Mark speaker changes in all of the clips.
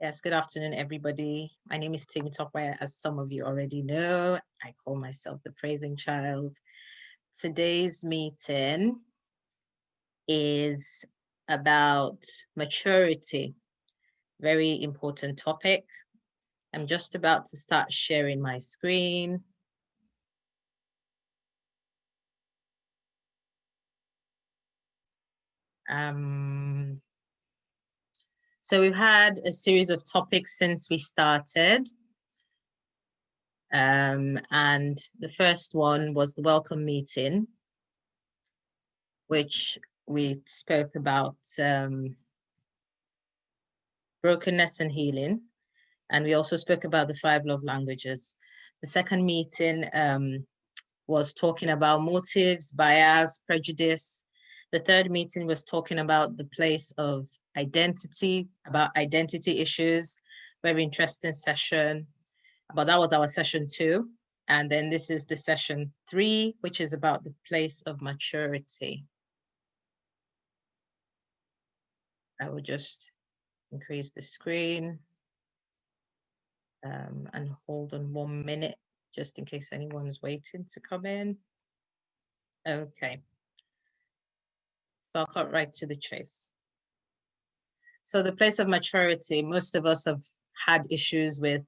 Speaker 1: Yes, good afternoon, everybody. My name is Timmy Topwire. As some of you already know, I call myself the Praising Child. Today's meeting is about maturity, very important topic. I'm just about to start sharing my screen. So we've had a series of topics since we started. And the first one was the welcome meeting, which we spoke about brokenness and healing. And we also spoke about the 5 love languages. The second meeting was talking about motives, bias, prejudice. The third meeting was talking about the place of identity, about identity issues. Very interesting session. But that was our session 2. And then this is the session 3, which is about the place of maturity. I will just increase the screen and hold on 1 minute, just in case anyone's waiting to come in. Okay. So I'll cut right to the chase. So the place of maturity, most of us have had issues with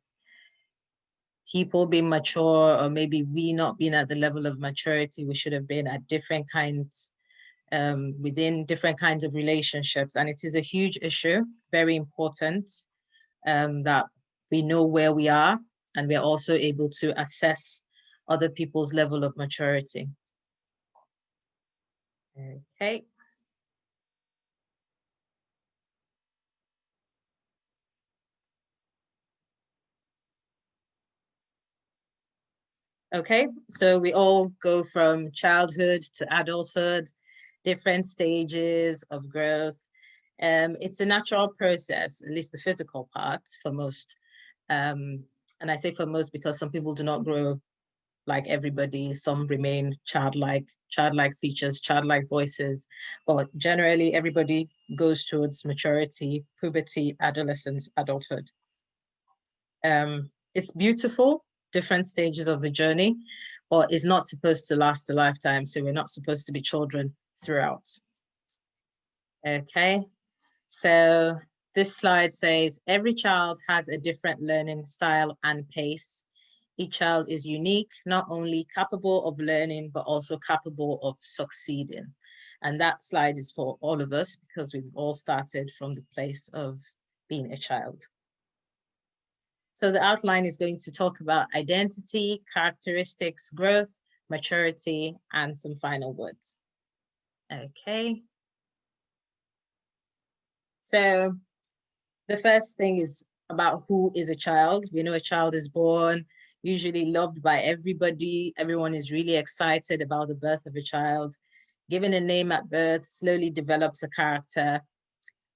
Speaker 1: people being mature, or maybe we not being at the level of maturity we should have been at different kinds, within different kinds of relationships. And it is a huge issue, very important, that we know where we are, and we're also able to assess other people's level of maturity. Okay. Okay, so we all go from childhood to adulthood, different stages of growth. It's a natural process, at least the physical part for most. And I say for most because some people do not grow like everybody. Some remain childlike features, childlike voices. But generally, everybody goes towards maturity, puberty, adolescence, adulthood. It's beautiful, different stages of the journey, but it's not supposed to last a lifetime. So we're not supposed to be children throughout. Okay, so this slide says every child has a different learning style and pace. Each child is unique, not only capable of learning, but also capable of succeeding. And that slide is for all of us because we've all started from the place of being a child. So the outline is going to talk about identity, characteristics, growth, maturity, and some final words. Okay. So the first thing is about who is a child. We know a child is born, usually loved by everybody. Everyone is really excited about the birth of a child. Given a name at birth, slowly develops a character.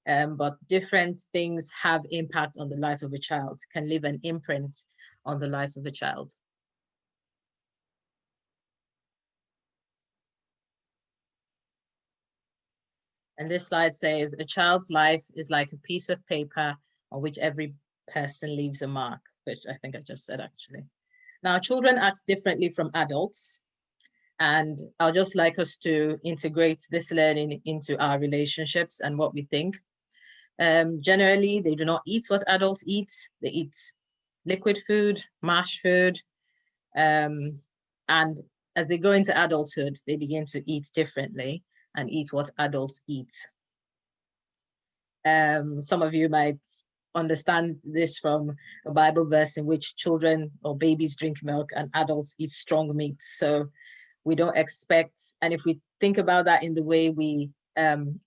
Speaker 1: But different things have impact on the life of a child, can leave an imprint on the life of a child. And this slide says, a child's life is like a piece of paper on which every person leaves a mark, which I think I just said actually. Now, children act differently from adults. And I'll just like us to integrate this learning into our relationships and what we think. Generally, they do not eat what adults eat. They eat liquid food, mashed food. And as they go into adulthood, they begin to eat differently and eat what adults eat. Some of you might understand this from a Bible verse in which children or babies drink milk and adults eat strong meat. So we don't expect, and if we think about that in the way we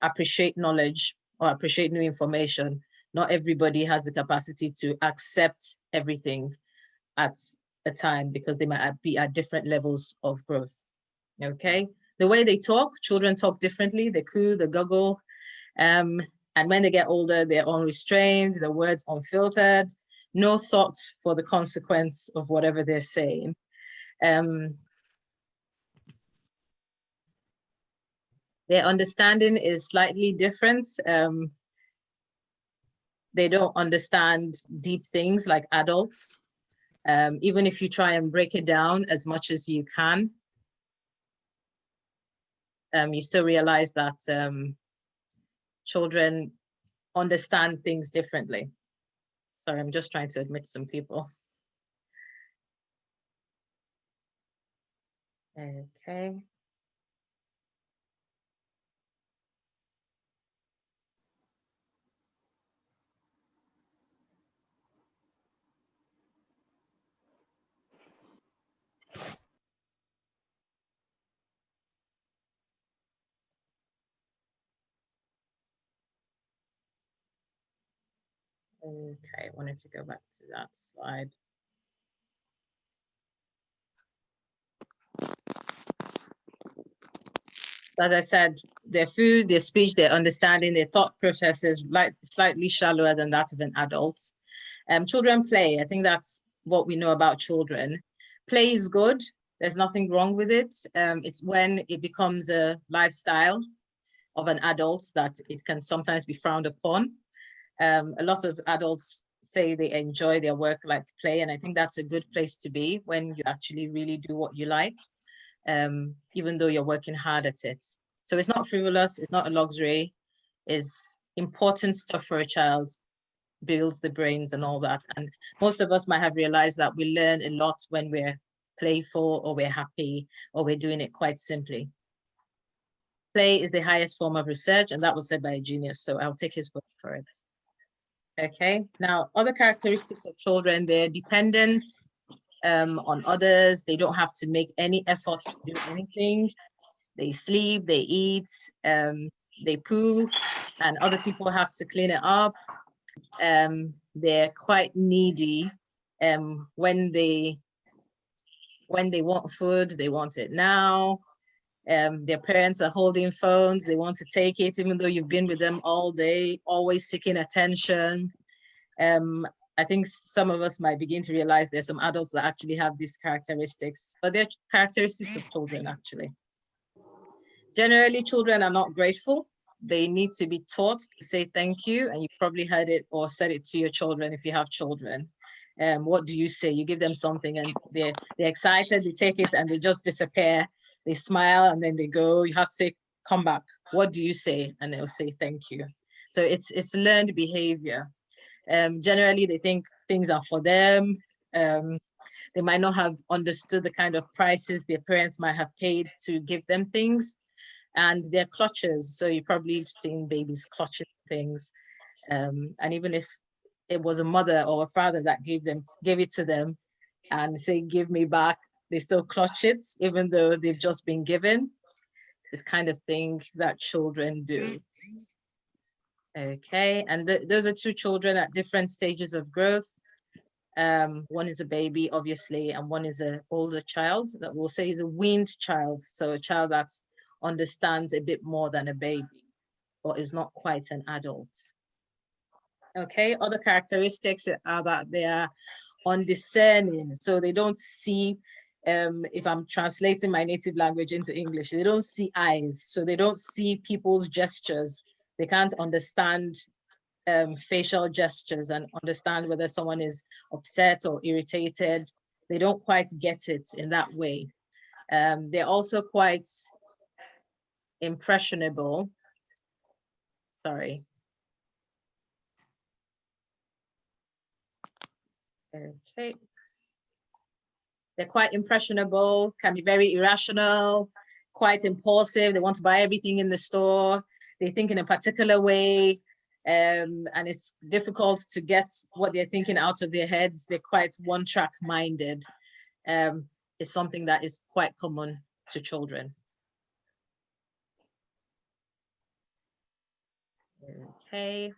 Speaker 1: appreciate knowledge or appreciate new information, not everybody has the capacity to accept everything at a time because they might be at different levels of growth. Okay, the way they talk, children talk differently. They coo, they guggle, and when they get older, they're unrestrained, the words unfiltered, no thought for the consequence of whatever they're saying. Their understanding is slightly different. They don't understand deep things like adults. Even if you try and break it down as much as you can, you still realize that children understand things differently. Sorry, I'm just trying to admit some people. Okay. Okay, I wanted to go back to that slide. As I said, their food, their speech, their understanding, their thought processes like slightly shallower than that of an adult. Children play. I think that's what we know about children. Play is good. There's nothing wrong with it. It's when it becomes a lifestyle of an adult that it can sometimes be frowned upon. A lot of adults say they enjoy their work like play, and I think that's a good place to be when you actually really do what you like, even though you're working hard at it. So it's not frivolous, it's not a luxury, it's important stuff for a child, builds the brains and all that. And most of us might have realized that we learn a lot when we're playful or we're happy or we're doing it quite simply. Play is the highest form of research, and that was said by a genius, so I'll take his word for it. Okay, now other characteristics of children, they're dependent on others. They don't have to make any efforts to do anything. They sleep, they eat, they poo, and other people have to clean it up. They're quite needy. When they want food, they want it now. Their parents are holding phones, they want to take it, even though you've been with them all day, always seeking attention. I think some of us might begin to realize there's some adults that actually have these characteristics, but they're characteristics of children, actually. Generally, children are not grateful. They need to be taught to say thank you, and you probably heard it or said it to your children if you have children. What do you say? You give them something and they're excited, they take it and they just disappear. They smile and then they go. You have to say, come back. What do you say? And they'll say thank you. So it's learned behavior. Generally, they think things are for them. They might not have understood the kind of prices their parents might have paid to give them things. And they're clutches. So you probably have seen babies clutching things. And even if it was a mother or a father that gave it to them and say, give me back, they still clutch it, even though they've just been given. This kind of thing that children do. Okay, and those are two children at different stages of growth. One is a baby, obviously, and one is an older child that we'll say is a weaned child. So a child that understands a bit more than a baby or is not quite an adult. Okay, other characteristics are that they are undiscerning. So they don't see, if I'm translating my native language into English, they don't see eyes. So they don't see people's gestures. They can't understand facial gestures and understand whether someone is upset or irritated. They don't quite get it in that way. They're also quite impressionable. Sorry. Okay. They're quite impressionable, can be very irrational, quite impulsive. They want to buy everything in the store. They think in a particular way. And it's difficult to get what they're thinking out of their heads. They're quite one-track minded. It's something that is quite common to children. Okay.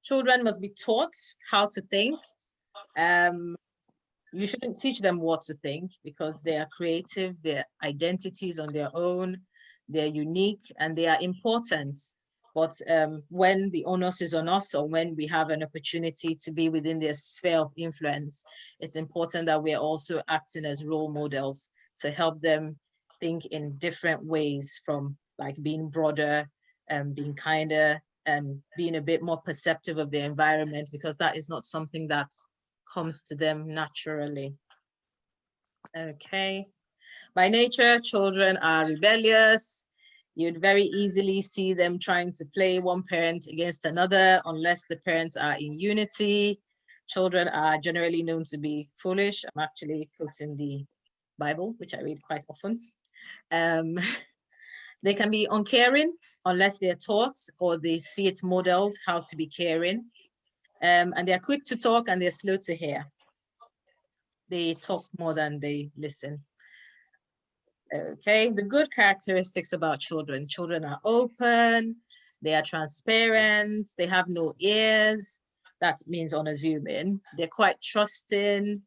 Speaker 1: Children must be taught how to think. You shouldn't teach them what to think because they are creative, their identities on their own, they're unique and they are important. But when the onus is on us or when we have an opportunity to be within their sphere of influence, it's important that we're also acting as role models to help them think in different ways from like being broader and being kinder and being a bit more perceptive of the environment, because that is not something that comes to them naturally. Okay. By nature, children are rebellious. You'd very easily see them trying to play one parent against another unless the parents are in unity. Children are generally known to be foolish. I'm actually quoting the Bible, which I read quite often. They can be uncaring unless they're taught or they see it modeled how to be caring. And they're quick to talk and they're slow to hear. They talk more than they listen. Okay, the good characteristics about children. Children are open, they are transparent, they have no ears. That means unassuming. They're quite trusting.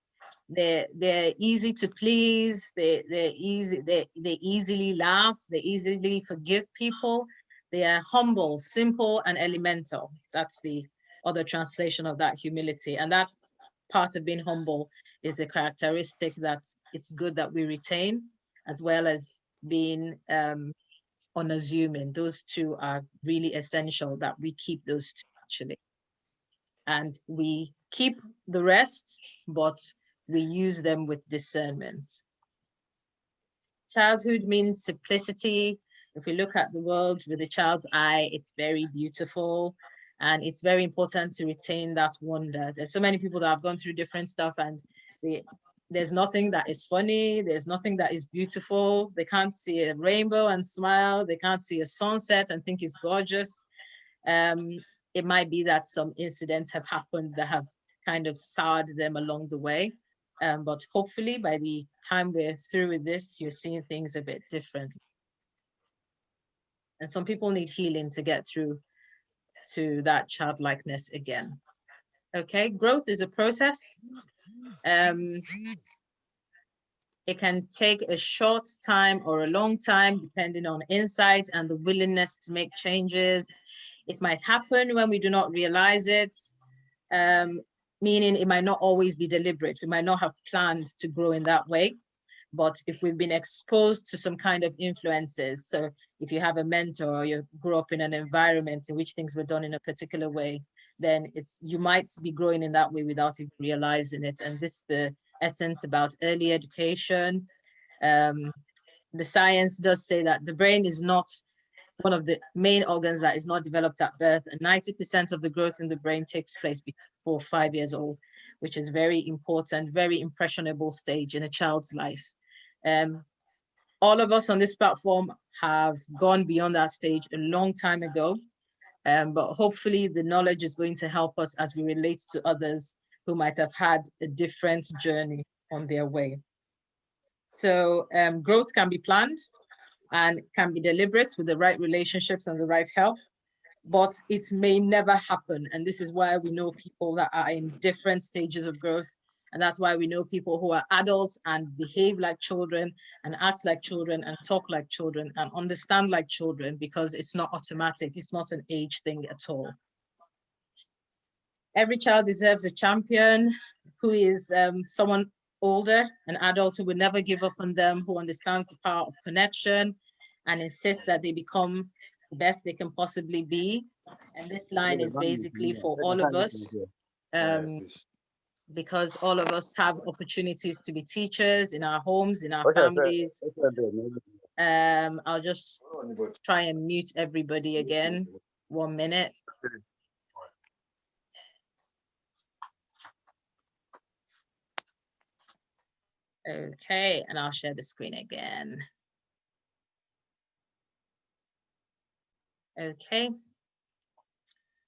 Speaker 1: They're easy to please. They easily laugh. They easily forgive people. They are humble, simple, and elemental. That's the other translation of that humility. And that part of being humble is the characteristic that it's good that we retain, as well as being unassuming. Those two are really essential that we keep those two actually. And we keep the rest, but we use them with discernment. Childhood means simplicity. If we look at the world with a child's eye, it's very beautiful. And it's very important to retain that wonder. There's so many people that have gone through different stuff and there's nothing that is funny. There's nothing that is beautiful. They can't see a rainbow and smile. They can't see a sunset and think it's gorgeous. It might be that some incidents have happened that have kind of soured them along the way. But hopefully by the time we're through with this, you're seeing things a bit differently. And some people need healing to get through to that childlikeness again. Okay, growth is a process. It can take a short time or a long time, depending on insight and the willingness to make changes. It might happen when we do not realize it, meaning it might not always be deliberate. We might not have planned to grow in that way. But if we've been exposed to some kind of influences, so if you have a mentor or you grew up in an environment in which things were done in a particular way, then you might be growing in that way without even realizing it. And this is the essence about early education. The science does say that the brain is not one of the main organs that is not developed at birth, and 90% of the growth in the brain takes place before 5 years old, which is very important, very impressionable stage in a child's life. All of us on this platform have gone beyond that stage a long time ago, but hopefully the knowledge is going to help us as we relate to others who might have had a different journey on their way. So growth can be planned and can be deliberate with the right relationships and the right help, but it may never happen. And this is why we know people that are in different stages of growth. And that's why we know people who are adults and behave like children and act like children and talk like children and understand like children, because it's not automatic. It's not an age thing at all. Every child deserves a champion who is someone older, an adult who will never give up on them, who understands the power of connection and insists that they become the best they can possibly be. And this line is basically for all of us, because all of us have opportunities to be teachers in our homes, in our families. I'll just try and mute everybody again. 1 minute. Okay, and I'll share the screen again. Okay.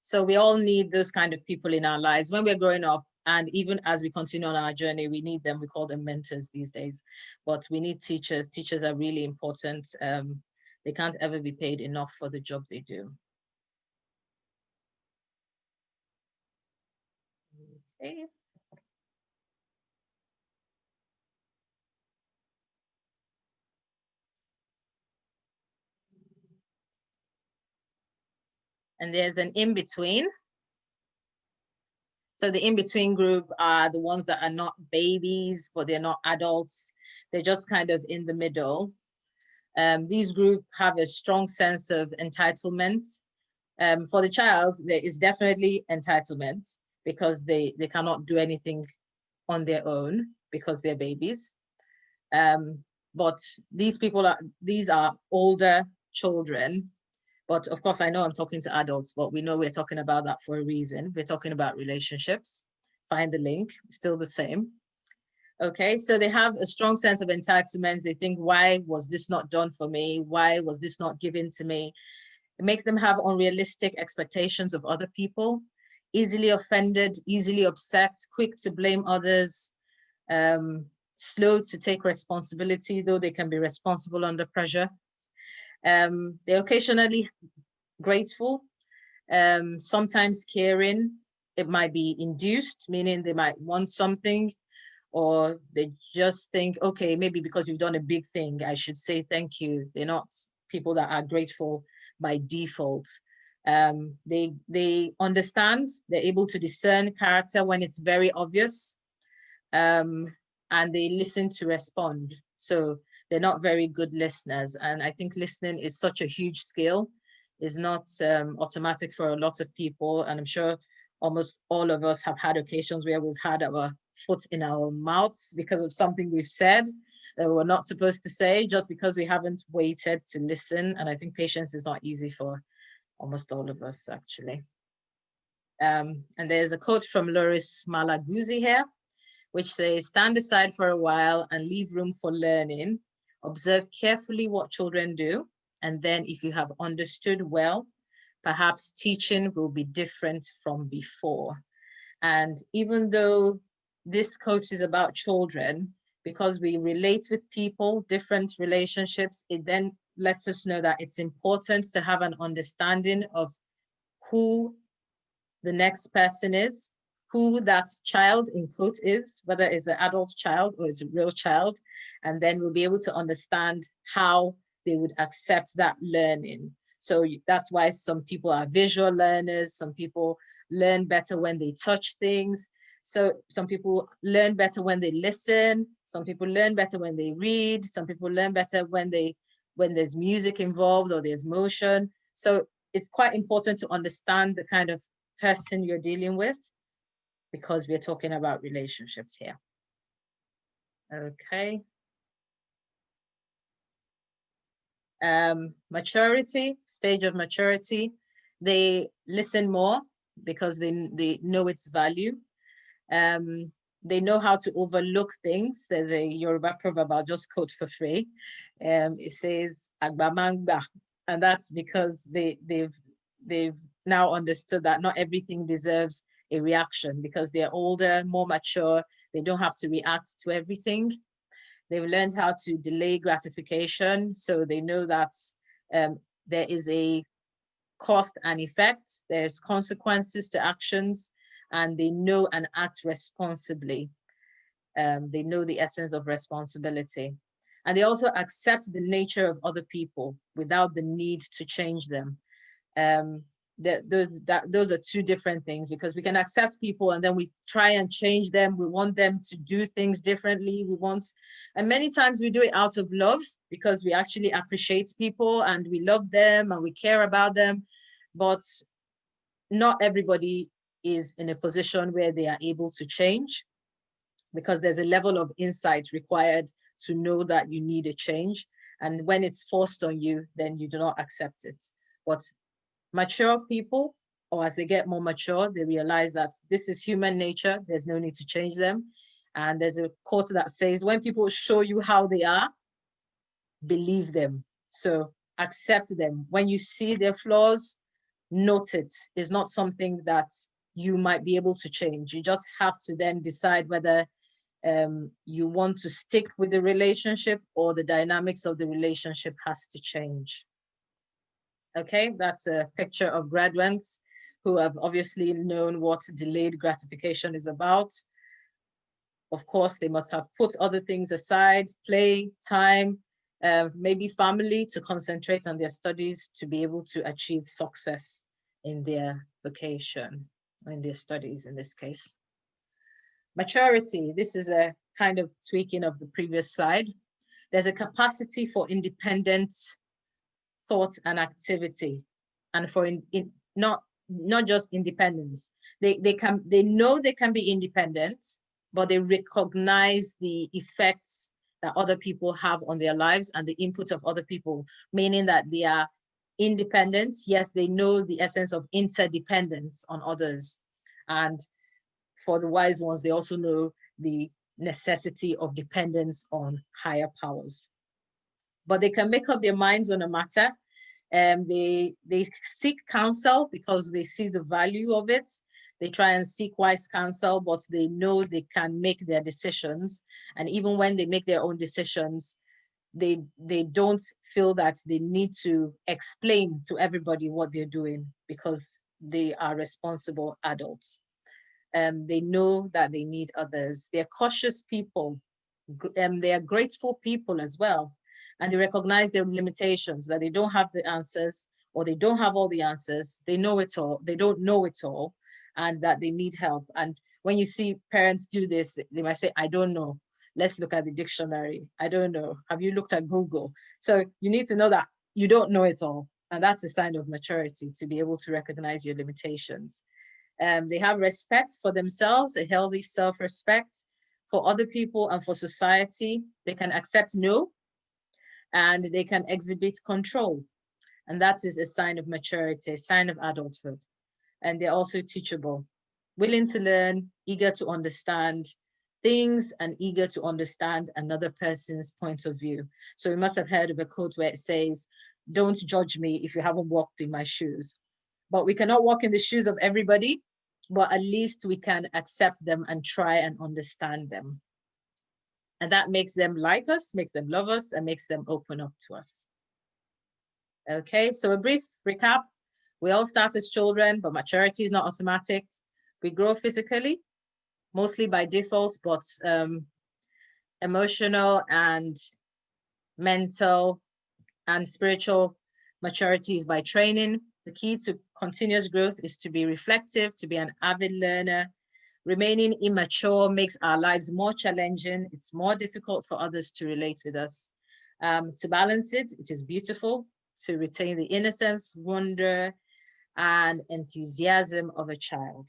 Speaker 1: So we all need those kind of people in our lives when we're growing up, and even as we continue on our journey, we need them. We call them mentors these days, but we need teachers. Teachers are really important. They can't ever be paid enough for the job they do. Okay. And there's an in-between. So the in-between group are the ones that are not babies, but they're not adults. They're just kind of in the middle. These groups have a strong sense of entitlement. For the child, there is definitely entitlement because they cannot do anything on their own because they're babies. But these are older children. But of course, I know I'm talking to adults, but we know we're talking about that for a reason. We're talking about relationships. Find the link, still the same. Okay, so they have a strong sense of entitlement. They think, why was this not done for me? Why was this not given to me? It makes them have unrealistic expectations of other people, easily offended, easily upset, quick to blame others, slow to take responsibility, though they can be responsible under pressure. They're occasionally grateful, sometimes caring. It might be induced, meaning they might want something, or they just think, okay, maybe because you've done a big thing, I should say thank you. They're not people that are grateful by default. They understand, they're able to discern character when it's very obvious, and they listen to respond. So they're not very good listeners. And I think listening is such a huge skill. It's not automatic for a lot of people. And I'm sure almost all of us have had occasions where we've had our foot in our mouths because of something we've said that we're not supposed to say, just because we haven't waited to listen. And I think patience is not easy for almost all of us, actually. And there's a quote from Loris Malaguzzi here, which says, stand aside for a while and leave room for learning. Observe carefully what children do. And then if you have understood well, perhaps teaching will be different from before. And even though this coach is about children, because we relate with people, different relationships, it then lets us know that it's important to have an understanding of who the next person is, who that child in quote is, whether it's an adult child or it's a real child, and then we'll be able to understand how they would accept that learning. So that's why some people are visual learners, some people learn better when they touch things. So some people learn better when they listen, some people learn better when they read, some people learn better when there's music involved or there's motion. So it's quite important to understand the kind of person you're dealing with, because we're talking about relationships here. Okay. Maturity, stage of maturity. They listen more because they know its value. They know how to overlook things. There's a Yoruba proverb, I'll just quote for free. It says, Agbamangba. And that's because they've now understood that not everything deserves a reaction, because they're older, more mature. They don't have to react to everything. They've learned how to delay gratification. So they know that there is a cost and effect. There's consequences to actions, and they know and act responsibly. They know the essence of responsibility. And they also accept the nature of other people without the need to change them. Those are two different things, because we can accept people and then we try and change them. We want them to do things differently. And many times we do it out of love, because we actually appreciate people and we love them and we care about them. But not everybody is in a position where they are able to change, because there's a level of insight required to know that you need a change. And when it's forced on you, then you do not accept it. But mature people, or as they get more mature, they realize that this is human nature. There's no need to change them. And there's a quote that says, when people show you how they are, believe them. So accept them. When you see their flaws, note it. It's not something that you might be able to change. You just have to then decide whether you want to stick with the relationship or the dynamics of the relationship has to change. Okay, that's a picture of graduates who have obviously known what delayed gratification is about. Of course, they must have put other things aside, play, time, maybe family, to concentrate on their studies to be able to achieve success in their vocation, in their studies in this case. Maturity, this is a kind of tweaking of the previous slide. There's a capacity for independent thought and activity, and for not just independence. They know they can be independent, but they recognize the effects that other people have on their lives and the input of other people, meaning that they are independent. Yes, they know the essence of interdependence on others. And for the wise ones, they also know the necessity of dependence on higher powers. But they can make up their minds on a matter. They seek counsel because they see the value of it. They try and seek wise counsel, but they know they can make their decisions. And even when they make their own decisions, they don't feel that they need to explain to everybody what they're doing because they are responsible adults. They know that they need others. They're cautious people. They are grateful people as well. And they recognize their limitations, that they don't have the answers or they don't have all the answers. They know it all. They don't know it all, and that they need help. And when you see parents do this, they might say, I don't know. Let's look at the dictionary. I don't know. Have you looked at Google? So you need to know that you don't know it all. And that's a sign of maturity, to be able to recognize your limitations. They have respect for themselves, a healthy self-respect for other people and for society. They can accept no, and they can exhibit control. And that is a sign of maturity, a sign of adulthood. And they're also teachable, willing to learn, eager to understand things, and eager to understand another person's point of view. So we must have heard of a quote where it says, don't judge me if you haven't walked in my shoes. But we cannot walk in the shoes of everybody, but at least we can accept them and try and understand them. And that makes them like us, makes them love us, and makes them open up to us. Okay, so a brief recap. We all start as children, but maturity is not automatic. We grow physically, mostly by default, but emotional and mental and spiritual maturity is by training. The key to continuous growth is to be reflective, to be an avid learner. Remaining immature makes our lives more challenging. It's more difficult for others to relate with us. To balance it, it is beautiful to retain the innocence, wonder, and enthusiasm of a child.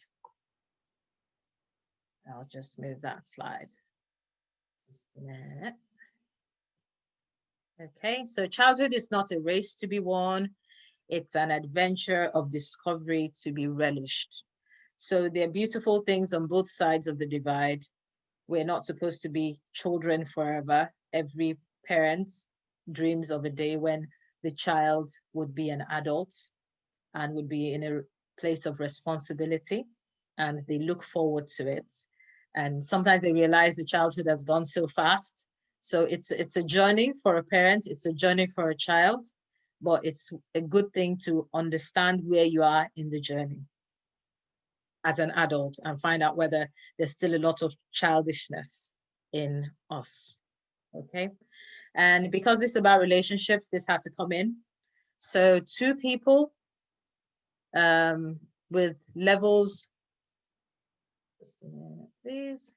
Speaker 1: I'll just move that slide. Just a minute. Okay, so childhood is not a race to be won. It's an adventure of discovery to be relished. So there are beautiful things on both sides of the divide. We're not supposed to be children forever. Every parent dreams of a day when the child would be an adult and would be in a place of responsibility, and they look forward to it. And sometimes they realize the childhood has gone so fast. So it's a journey for a parent, it's a journey for a child, but it's a good thing to understand where you are in the journey as an adult and find out whether there's still a lot of childishness in us. Okay. And because this is about relationships, this had to come in. So two people with levels, just a minute, please.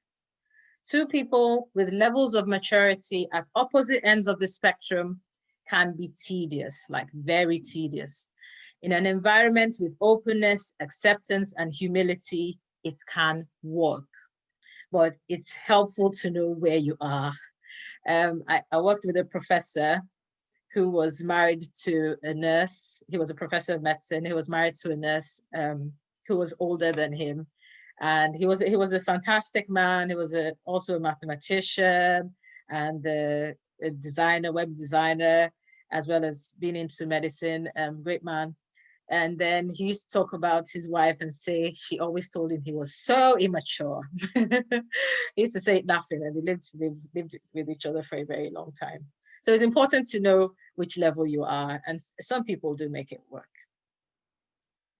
Speaker 1: Two people with levels of maturity at opposite ends of the spectrum can be tedious, like very tedious. In an environment with openness, acceptance, and humility, it can work. But it's helpful to know where you are. I worked with a professor who was married to a nurse. He was a professor of medicine. He was married to a nurse who was older than him. And he was a fantastic man. He was also a mathematician and a designer, web designer, as well as being into medicine. Great man. And then he used to talk about his wife and say she always told him he was so immature. He used to say it laughing, and they've lived with each other for a very long time. So it's important to know which level you are, and some people do make it work.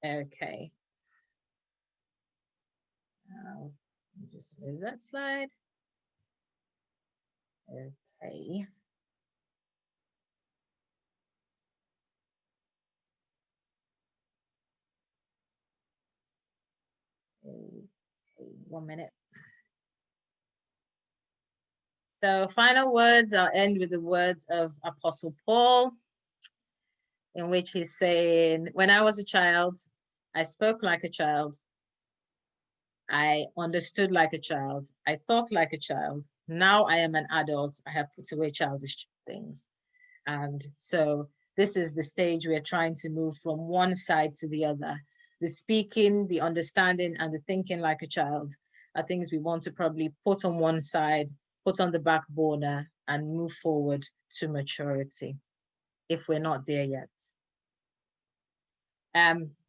Speaker 1: Okay. Now, just move that slide. Okay. Okay, 1 minute. So final words, I'll end with the words of Apostle Paul, in which he's saying, when I was a child, I spoke like a child. I understood like a child. I thought like a child. Now I am an adult. I have put away childish things. And so this is the stage we're trying to move from one side to the other. The speaking, the understanding, and the thinking like a child are things we want to probably put on one side, put on the back burner, and move forward to maturity if we're not there yet.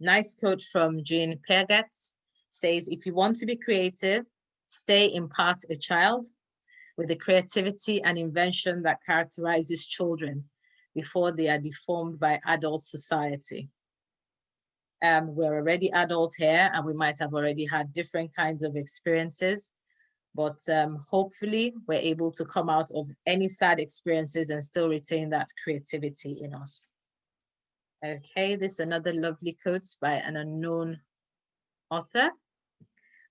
Speaker 1: Nice quote from Jean Piaget says, if you want to be creative, stay in part a child with the creativity and invention that characterizes children before they are deformed by adult society. We're already adults here, and we might have already had different kinds of experiences, but hopefully we're able to come out of any sad experiences and still retain that creativity in us. Okay, this is another lovely quote by an unknown author,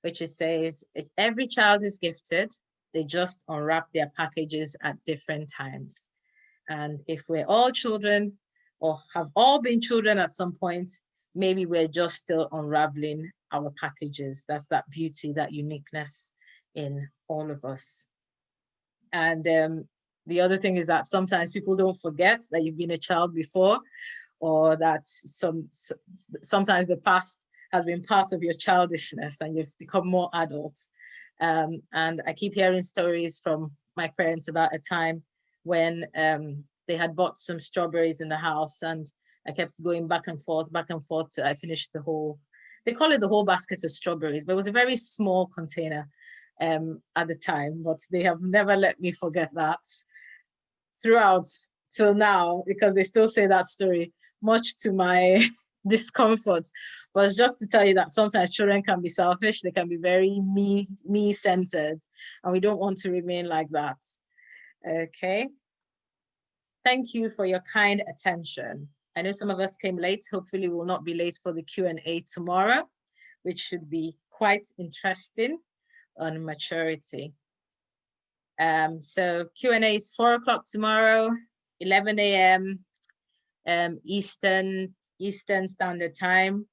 Speaker 1: which says, every child is gifted, they just unwrap their packages at different times. And if we're all children or have all been children at some point, maybe we're just still unraveling our packages. That's that beauty, that uniqueness in all of us. And the other thing is that sometimes people don't forget that you've been a child before, or that sometimes the past has been part of your childishness and you've become more adult. And I keep hearing stories from my parents about a time when they had bought some strawberries in the house, and I kept going back and forth till I finished the whole, they call it the whole basket of strawberries, but it was a very small container at the time, but they have never let me forget that throughout till now, because they still say that story, much to my discomfort. But it's just to tell you that sometimes children can be selfish, they can be very me-centered, and we don't want to remain like that. Okay. Thank you for your kind attention. I know some of us came late. Hopefully we will not be late for the Q&A tomorrow, which should be quite interesting on maturity. So Q&A is 4 o'clock tomorrow, 11 a.m. Eastern Standard Time,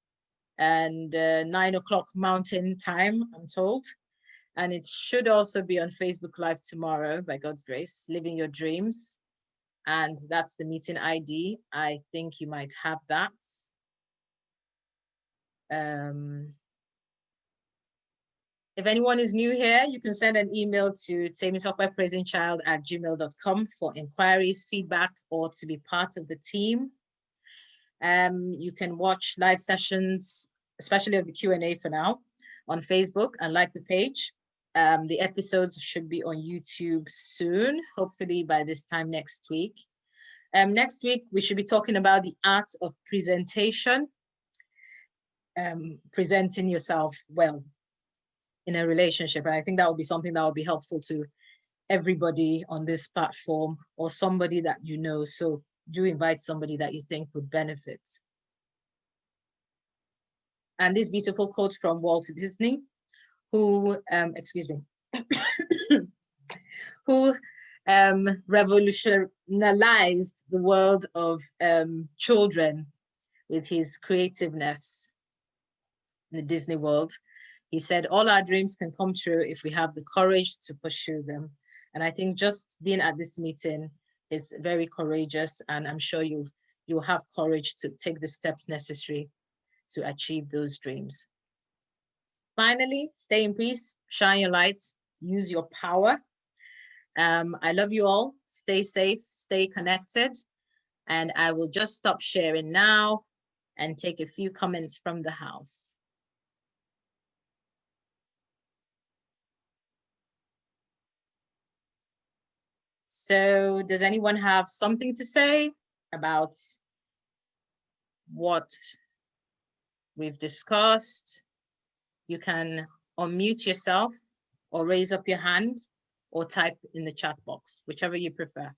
Speaker 1: and 9 o'clock Mountain Time, I'm told. And it should also be on Facebook Live tomorrow, by God's grace, Living Your Dreams. And that's the meeting ID. I think you might have that. If anyone is new here, you can send an email to tamisokweprisonchild@gmail.com for inquiries, feedback, or to be part of the team. You can watch live sessions, especially of the Q&A for now, on Facebook and like the page. The episodes should be on YouTube soon, hopefully by this time next week. Next week, we should be talking about the art of presentation, presenting yourself well in a relationship. And I think that will be something that will be helpful to everybody on this platform, or somebody that you know. So do invite somebody that you think would benefit. And this beautiful quote from Walt Disney, who, who revolutionized the world of children with his creativeness in the Disney world. He said, all our dreams can come true if we have the courage to pursue them. And I think just being at this meeting is very courageous, and I'm sure you'll have courage to take the steps necessary to achieve those dreams. Finally, stay in peace, shine your light, use your power. I love you all. Stay safe, stay connected. And I will just stop sharing now and take a few comments from the house. So does anyone have something to say about what we've discussed? You can unmute yourself or raise up your hand or type in the chat box, whichever you prefer.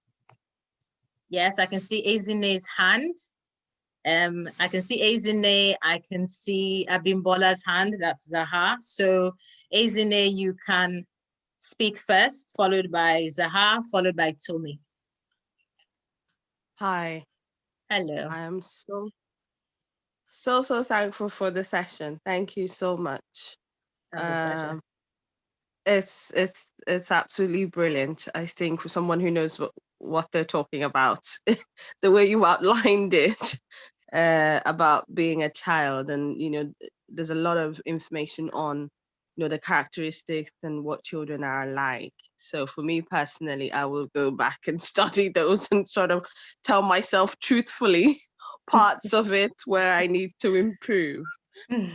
Speaker 1: Yes, I can see Ezine's hand. I can see Ezine, I can see Abimbola's hand, that's Zaha. So Ezine, you can speak first, followed by Zaha, followed by Tomi.
Speaker 2: Hi.
Speaker 1: Hello.
Speaker 2: I am so thankful for the session. Thank you so much.
Speaker 1: That's a pleasure.
Speaker 2: Um, it's absolutely brilliant. I think for someone who knows what they're talking about, the way you outlined it about being a child, and there's a lot of information on the characteristics and what children are like. So for me personally, I will go back and study those and sort of tell myself truthfully parts of it where I need to improve.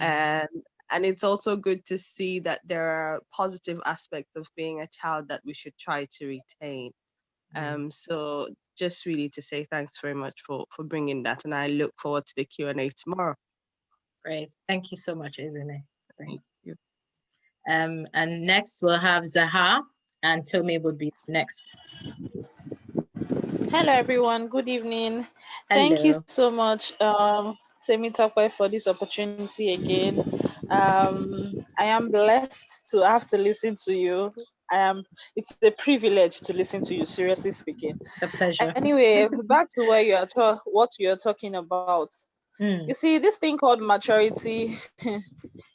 Speaker 2: and and it's also good to see that there are positive aspects of being a child that we should try to retain. So just really to say thanks very much for bringing that, and I look forward to the Q&A tomorrow.
Speaker 1: Great. Thank you so much, Izine.
Speaker 2: Thank
Speaker 1: Thanks.
Speaker 2: you.
Speaker 1: And next we'll have Zaha, and Tomi would be next.
Speaker 3: Hello, everyone. Good evening. Thank you
Speaker 1: Hello.
Speaker 3: so much, Semi Tokwe, for this opportunity again. I am blessed to have to listen to you. It's a privilege to listen to you, seriously speaking.
Speaker 1: It's a pleasure.
Speaker 3: Anyway, back to where what you're talking about. You see, this thing called maturity,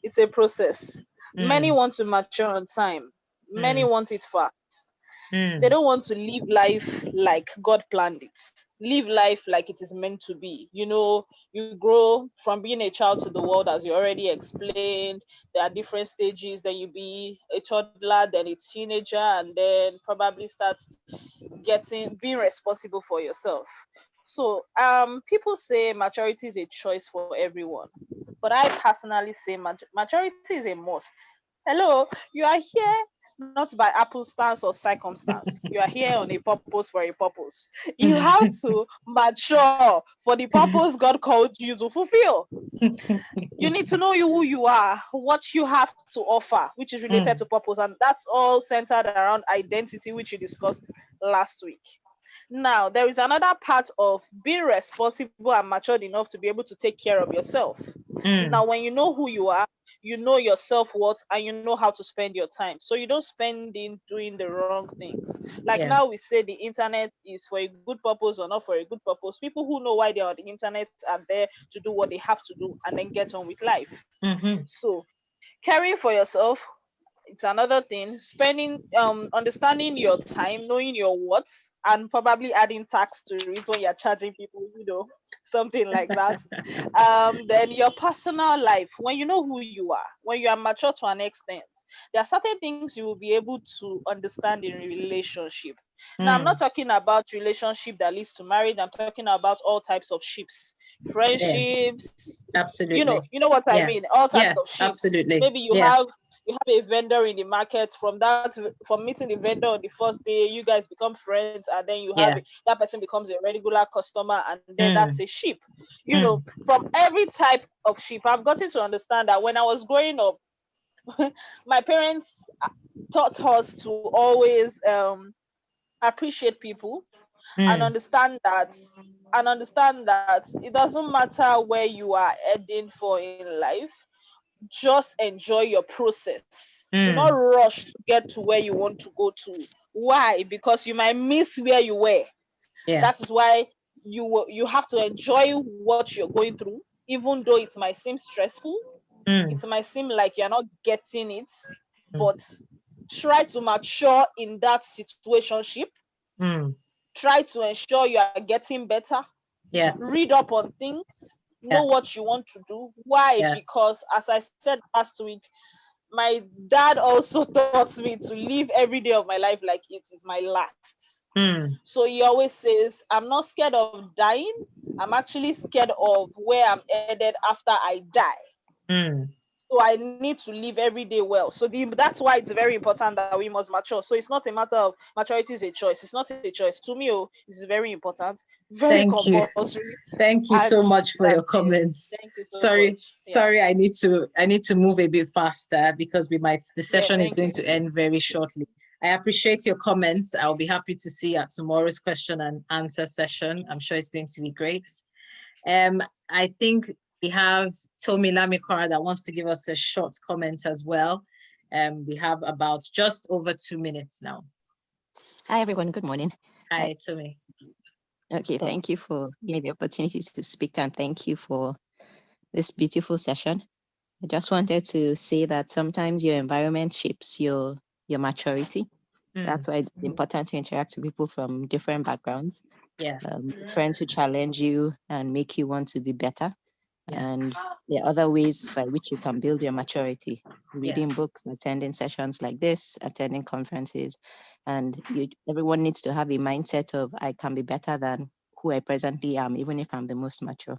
Speaker 3: it's a process. Many
Speaker 1: Mm,
Speaker 3: want to mature on time. Many
Speaker 1: mm,
Speaker 3: want it fast. They
Speaker 1: mm.
Speaker 3: don't want to live life like God planned it. Live life like it is meant to be. You grow from being a child to the world, as you already explained. There are different stages. Then you be a toddler, then a teenager, and then probably start being responsible for yourself. So people say maturity is a choice for everyone, but I personally say maturity is a must. Hello, you are here not by happenstance or circumstance. You are here on a purpose for a purpose. You have to mature for the purpose God called you to fulfill. You need to know who you are, what you have to offer, which is related to purpose, and that's all centered around identity, which you discussed last week. Now, there is another part of being responsible and matured enough to be able to take care of yourself. Now, when you know who you are, you know your self-worth, and you know how to spend your time. So you don't spend in doing the wrong things. Like
Speaker 1: Yeah.
Speaker 3: now we say the internet is for a good purpose or not for a good purpose. People who know why they're on the internet are there to do what they have to do and then get on with life.
Speaker 1: Mm-hmm.
Speaker 3: So caring for yourself, it's another thing. Spending understanding your time, knowing your worth, and probably adding tax to it when you're charging people, something like that. Then your personal life, when you know who you are, when you are mature to an extent, there are certain things you will be able to understand in a relationship. Now, I'm not talking about relationship that leads to marriage. I'm talking about all types of ships,
Speaker 1: Yeah,
Speaker 3: friendships.
Speaker 1: absolutely.
Speaker 3: You know what I
Speaker 1: Yeah.
Speaker 3: mean. All types of
Speaker 1: Yes,
Speaker 3: ships.
Speaker 1: absolutely.
Speaker 3: Maybe
Speaker 1: Yeah.
Speaker 3: you have a vendor in the market. From meeting the vendor on the first day, you guys become friends, and then
Speaker 1: Yes.
Speaker 3: that person becomes a regular customer, and then that's a
Speaker 1: Mm,
Speaker 3: ship.
Speaker 1: mm,
Speaker 3: From every type of ship, I've gotten to understand that when I was growing up, my parents taught us to always appreciate people and
Speaker 1: mm,
Speaker 3: understand that it doesn't matter where you are heading for in life. Just enjoy your process. Do not
Speaker 1: mm.
Speaker 3: rush to get to where you want to go to. Why? Because you might miss where you were.
Speaker 1: Yeah.
Speaker 3: That is why you have to enjoy what you're going through, even though it might seem stressful.
Speaker 1: Mm,
Speaker 3: It might seem like you're not getting it,
Speaker 1: mm,
Speaker 3: but try to mature in that situationship.
Speaker 1: mm.
Speaker 3: Try to ensure you are getting better.
Speaker 1: Yes.
Speaker 3: Read up on things. Know
Speaker 1: Yes.
Speaker 3: what you want to do. Why?
Speaker 1: Yes.
Speaker 3: Because as I said last week, my dad also taught me to live every day of my life like it is my last.
Speaker 1: Mm,
Speaker 3: So he always says, I'm not scared of dying. I'm actually scared of where I'm headed after I die.
Speaker 1: mm.
Speaker 3: So I need to live every day well. So that's why it's very important that we must mature. So it's not a matter of maturity is a choice. It's not a choice. To me, it's very important, very
Speaker 1: Thank you.
Speaker 3: compulsory,
Speaker 1: Thank you
Speaker 3: and
Speaker 1: so much for your
Speaker 3: that's it.
Speaker 1: comments.
Speaker 3: Thank you so
Speaker 1: Sorry,
Speaker 3: much. Yeah.
Speaker 1: sorry, I need to move a bit faster because the
Speaker 3: Yeah.
Speaker 1: session is
Speaker 3: Thank
Speaker 1: going
Speaker 3: you.
Speaker 1: to end very shortly. I appreciate your comments. I'll be happy to see you at tomorrow's question and answer session. I'm sure it's going to be great. I think we have Tomi Lamikara that wants to give us a short comment as well. We have about just over 2 minutes now.
Speaker 4: Hi, everyone. Good morning.
Speaker 1: Hi, Tumi.
Speaker 4: Okay, thank you for giving me the opportunity to speak, and thank you for this beautiful session. I just wanted to say that sometimes your environment shapes your maturity. That's why it's important to interact with people from different backgrounds.
Speaker 1: Yes.
Speaker 4: Friends who challenge you and make you want to be better.
Speaker 1: Yes.
Speaker 4: And there are other ways by which you can build your maturity. Reading
Speaker 1: Yes.
Speaker 4: books, attending sessions like this, attending conferences. And everyone needs to have a mindset of, I can be better than who I presently am, even if I'm the most mature.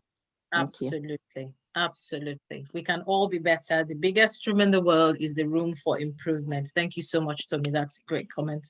Speaker 4: Thank you.
Speaker 1: Absolutely. Absolutely. We can all be better. The biggest room in the world is the room for improvement. Thank you so much, Tony. That's a great comment.